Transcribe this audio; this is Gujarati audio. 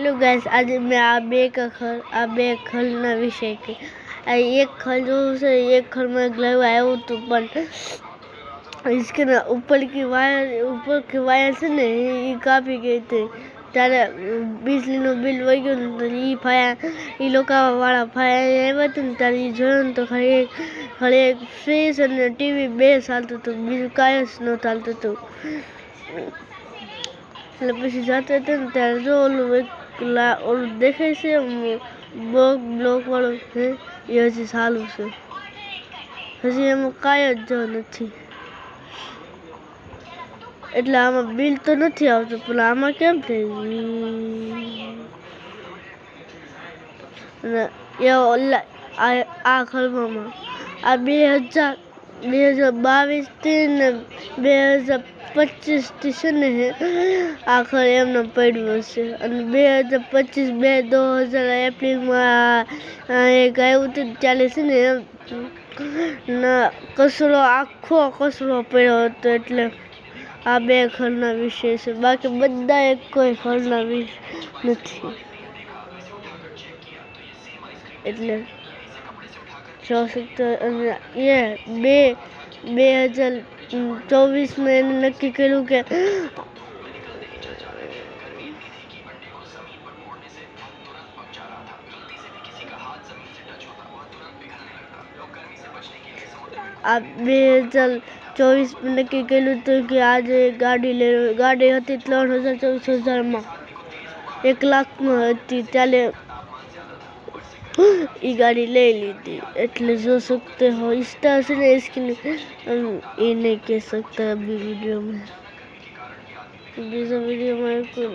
हेलो गाइस, आज मैं आ बे खलना विषय के एक खल जो से एक खल में ग्लव आया हूँ तो पर इसके ना ऊपर की वायर से ने ये कापी गई थे ત્યારે બીજળીનું બિલ વહી ગયું ને તો એ લોકોવાળા ફાયા આવ્યા હતા ને ત્યારે એ જોયું ને તો ખાલી એક ફ્રીજ અને ટીવી બે ચાલતું હતું, બીજું કાંઈ જ ન ચાલતું હતું. એટલે પછી જાતે હતા ને ત્યારે જો ઓલું દેખાય છે બ્લોક વાળું છે એ હજી ચાલુ છે, હજી એમાં કાંઈ જ જો નથી. એટલે આમાં બિલ તો નથી આવતું પણ આમાં કેમ થઈ આ ખલવામાં આ 2022 ને 2025 છે ને આ ખર એમને પડ્યું છે અને 2025 એપ્રિલમાં એક આવ્યું હતું ત્યારે છે ને આખો કચરો પડ્યો હતો. એટલે આ બે ખરના વિષય છે, બાકી બધા એક કોઈ ખરના વિષય નથી. એટલે જો શકતો અને એ 2024 એને નક્કી કર્યું કે આ 2024 નક્કી કર્યું હતું કે આજે ગાડી હતી 3,24,000માં 1 લાખમાં હતી ત્યારે ये गाड़ी ले ली थी. એટલે जो सकते हो इस तरह से नहीं इसकी ये नहीं कह सकता अभी वीडियो में कोई